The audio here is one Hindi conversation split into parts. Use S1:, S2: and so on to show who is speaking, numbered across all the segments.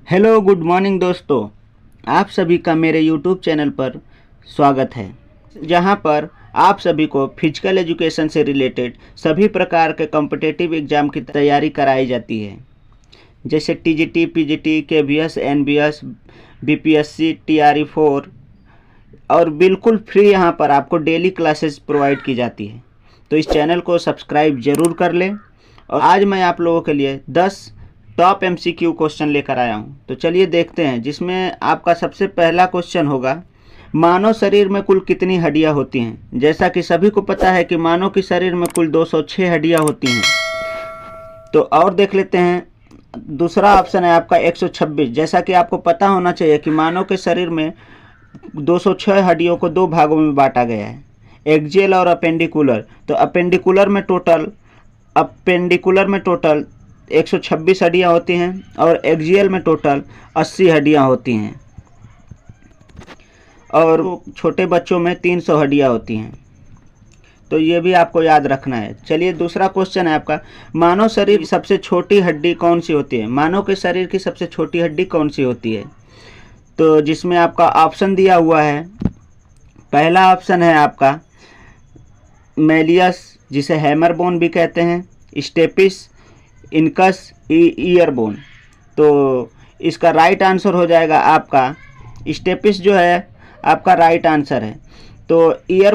S1: हेलो गुड मॉर्निंग दोस्तों, आप सभी का मेरे यूट्यूब चैनल पर स्वागत है, जहां पर आप सभी को फिजिकल एजुकेशन से रिलेटेड सभी प्रकार के कॉम्पिटिटिव एग्ज़ाम की तैयारी कराई जाती है, जैसे TGT, PGT, KVS, NBS, BPSC, TRE 4 और बिल्कुल फ्री यहां पर आपको डेली क्लासेस प्रोवाइड की जाती है। तो इस चैनल को सब्सक्राइब ज़रूर कर लें। और आज मैं आप लोगों के लिए 10 टॉप एमसीक्यू क्वेश्चन लेकर आया हूं। तो चलिए देखते हैं, जिसमें आपका सबसे पहला क्वेश्चन होगा, मानव शरीर में कुल कितनी हड्डियां होती हैं। जैसा कि सभी को पता है कि मानव के शरीर में कुल 206 हड्डियां होती हैं। तो और देख लेते हैं, दूसरा ऑप्शन है आपका 126। जैसा कि आपको पता होना चाहिए कि मानव के शरीर में 206 हड्डियों को दो भागों में बांटा गया है, एक्जियल और अपेंडिकुलर। तो अपेंडिकुलर में टोटल 126 हड्डियाँ होती हैं और एक्जियल में टोटल 80 हड्डियाँ होती हैं, और छोटे बच्चों में 300 हड्डियाँ होती हैं। तो ये भी आपको याद रखना है। चलिए दूसरा क्वेश्चन है आपका, मानव शरीर की सबसे छोटी हड्डी कौन सी होती है। मानव के शरीर की सबसे छोटी हड्डी कौन सी होती है। तो जिसमें आपका ऑप्शन दिया हुआ है, पहला ऑप्शन है आपका मेलियस, जिसे हैमर बोन भी कहते हैं, स्टेपिस, इनकस, ईयर बोन। तो इसका राइट आंसर हो जाएगा आपका स्टेपिस, जो है आपका राइट आंसर है। तो ईयर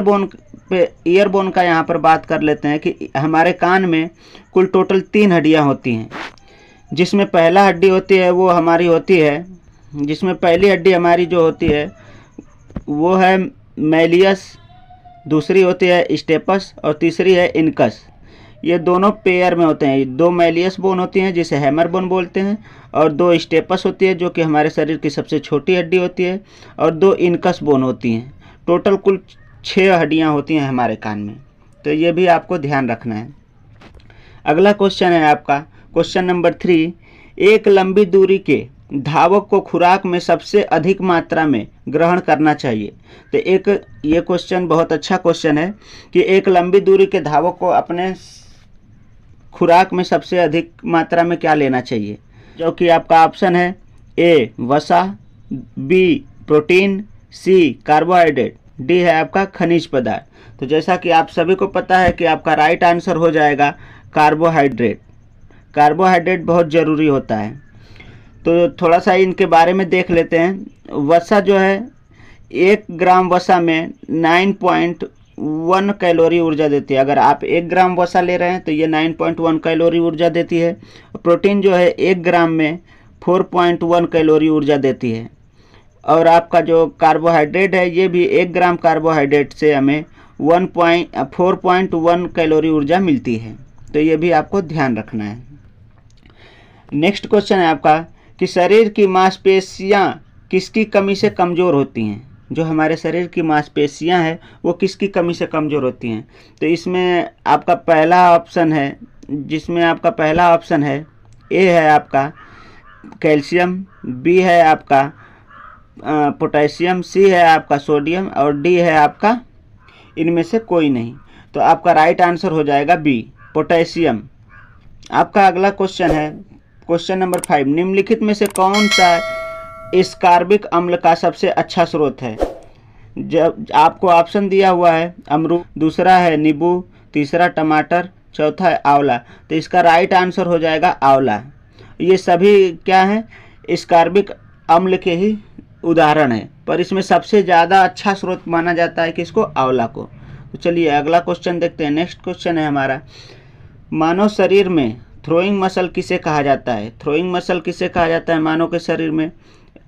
S1: बोन का यहाँ पर बात कर लेते हैं कि हमारे कान में कुल टोटल 3 हड्डियाँ होती हैं, जिसमें पहला हड्डी होती है वो हमारी होती है, जिसमें पहली हड्डी हमारी जो होती है वो है मेलियस, दूसरी होती है स्टेपस और तीसरी है इनकस। ये दोनों पेयर में होते हैं। 2 मेलियस बोन होती हैं जिसे हैमर बोन बोलते हैं, और 2 स्टेपस होती है जो कि हमारे शरीर की सबसे छोटी हड्डी होती है, और 2 इनकस बोन होती हैं। टोटल कुल 6 हड्डियाँ होती हैं हमारे कान में। तो ये भी आपको ध्यान रखना है। अगला क्वेश्चन है आपका क्वेश्चन नंबर 3, एक लंबी दूरी के धावक को खुराक में सबसे अधिक मात्रा में ग्रहण करना चाहिए। तो ये क्वेश्चन बहुत अच्छा क्वेश्चन है कि एक लंबी दूरी के धावक को अपने खुराक में सबसे अधिक मात्रा में क्या लेना चाहिए, जो कि आपका ऑप्शन है ए वसा, बी प्रोटीन, सी कार्बोहाइड्रेट, डी है आपका खनिज पदार्थ। तो जैसा कि आप सभी को पता है कि आपका राइट आंसर हो जाएगा कार्बोहाइड्रेट। कार्बोहाइड्रेट बहुत ज़रूरी होता है। तो थोड़ा सा इनके बारे में देख लेते हैं। वसा जो है, 1 ग्राम वसा में 9.1 कैलोरी ऊर्जा देती है। अगर आप 1 ग्राम वसा ले रहे हैं तो ये 9.1 कैलोरी ऊर्जा देती है। प्रोटीन जो है 1 ग्राम में 4.1 कैलोरी ऊर्जा देती है। और आपका जो कार्बोहाइड्रेट है, ये भी 1 ग्राम कार्बोहाइड्रेट से हमें 4.1 कैलोरी ऊर्जा मिलती है। तो ये भी आपको ध्यान रखना है। नेक्स्ट क्वेश्चन है आपका कि शरीर की मांसपेशियां किसकी कमी से कमज़ोर होती हैं। जो हमारे शरीर की मांसपेशियां हैं वो किसकी कमी से कमज़ोर होती हैं। तो इसमें आपका पहला ऑप्शन है, जिसमें आपका पहला ऑप्शन है ए है आपका कैल्शियम, बी है आपका पोटेशियम, सी है आपका सोडियम, और डी है आपका इनमें से कोई नहीं। तो आपका राइट आंसर हो जाएगा बी पोटेशियम। आपका अगला क्वेश्चन है क्वेश्चन नंबर 5, निम्नलिखित में से कौन सा एस्कॉर्बिक अम्ल का सबसे अच्छा स्रोत है। जब आपको ऑप्शन दिया हुआ है अमरूद, दूसरा है नींबू, तीसरा टमाटर, चौथा है आंवला। तो इसका राइट आंसर हो जाएगा आंवला। ये सभी क्या है, एस्कॉर्बिक अम्ल के ही उदाहरण है, पर इसमें सबसे ज़्यादा अच्छा स्रोत माना जाता है किसको, आंवला को। तो चलिए अगला क्वेश्चन देखते हैं। नेक्स्ट क्वेश्चन है हमारा, मानव शरीर में थ्रोइंग मसल किसे कहा जाता है। थ्रोइंग मसल किसे कहा जाता है मानव के शरीर में।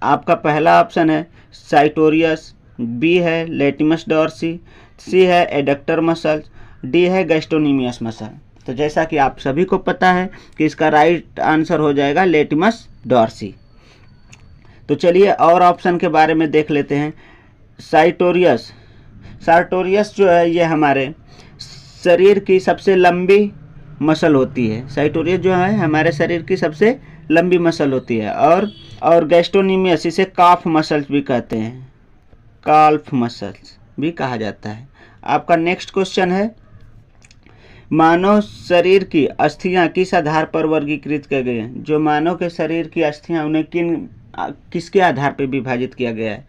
S1: आपका पहला ऑप्शन है साइटोरियस, बी है लेटिमस डॉर्सी, सी है एडक्टर मसल, डी है गैस्ट्रोनीमियस मसल। तो जैसा कि आप सभी को पता है कि इसका राइट आंसर हो जाएगा लेटिमस डॉर्सी। तो चलिए और ऑप्शन के बारे में देख लेते हैं। साइटोरियस जो है ये हमारे शरीर की सबसे लंबी मसल होती है। साइटोरियस जो है हमारे शरीर की सबसे लंबी मसल होती है। और गैस्ट्रोनीमियस, इसे काफ मसल्स भी कहते हैं, काल्फ मसल्स भी कहा जाता है। आपका नेक्स्ट क्वेश्चन है, मानव शरीर की अस्थियां किस आधार पर वर्गीकृत किए गए हैं। जो मानव के शरीर की अस्थियां, उन्हें किन किसके आधार पर विभाजित किया गया है?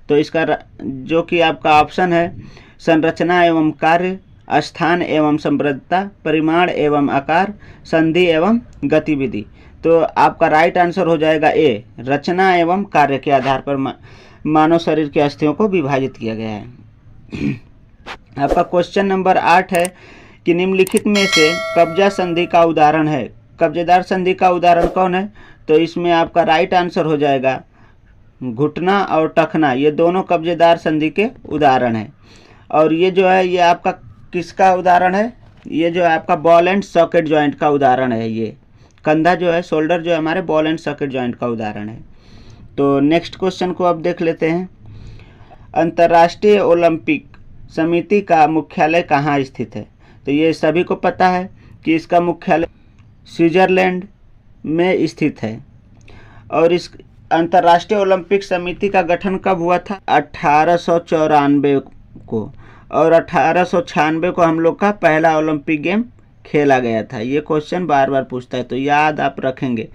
S1: तो इसका जो कि आपका ऑप्शन है संरचना एवं कार्य, स्थान एवं समृद्धता, परिमाण एवं आकार, संधि एवं गतिविधि। तो आपका राइट आंसर हो जाएगा ए, रचना एवं कार्य के आधार पर मानव शरीर की अस्थियों को विभाजित किया गया है। आपका क्वेश्चन नंबर 8 है कि निम्नलिखित में से कब्जा संधि का उदाहरण है। कब्जेदार संधि का उदाहरण कौन है? तो इसमें आपका राइट आंसर हो जाएगा घुटना और टखना, ये दोनों कब्जेदार संधि के उदाहरण हैं। और ये जो है ये आपका किसका उदाहरण है? ये जो है आपका बॉल एंड सॉकेट जॉइंट का उदाहरण है। ये कंधा जो है, शोल्डर जो है हमारे बॉल एंड सॉकेट जॉइंट का उदाहरण है। तो नेक्स्ट क्वेश्चन को अब देख लेते हैं। अंतर्राष्ट्रीय ओलंपिक समिति का मुख्यालय कहाँ स्थित है? तो ये सभी को पता है कि इसका मुख्यालय स्विट्जरलैंड में स्थित है। और इस अंतर्राष्ट्रीय ओलंपिक समिति का गठन कब हुआ था? 1894 को। और 1896 को हम लोग का पहला ओलंपिक गेम खेला गया था। ये क्वेश्चन बार बार पूछता है, तो याद आप रखेंगे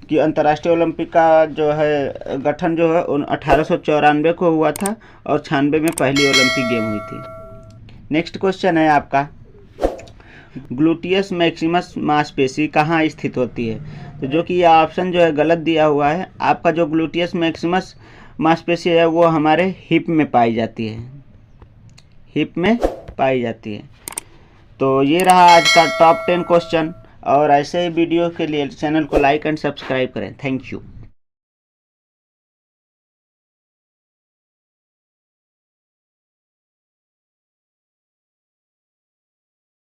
S1: कि अंतर्राष्ट्रीय ओलंपिक का जो है गठन जो है 1894 को हुआ था और 96 में पहली ओलंपिक गेम हुई थी। नेक्स्ट क्वेश्चन है आपका, ग्लूटियस मैक्सिमस मांसपेशी कहाँ स्थित होती है? तो जो कि यह ऑप्शन जो है गलत दिया हुआ है। आपका जो ग्लूटियस मैक्सिमस मांसपेशी है वो हमारे हिप में पाई जाती है, हिप में पाई जाती है। तो ये रहा आज का टॉप 10 क्वेश्चन। और ऐसे ही वीडियो के लिए चैनल को लाइक एंड सब्सक्राइब करें। Thank you.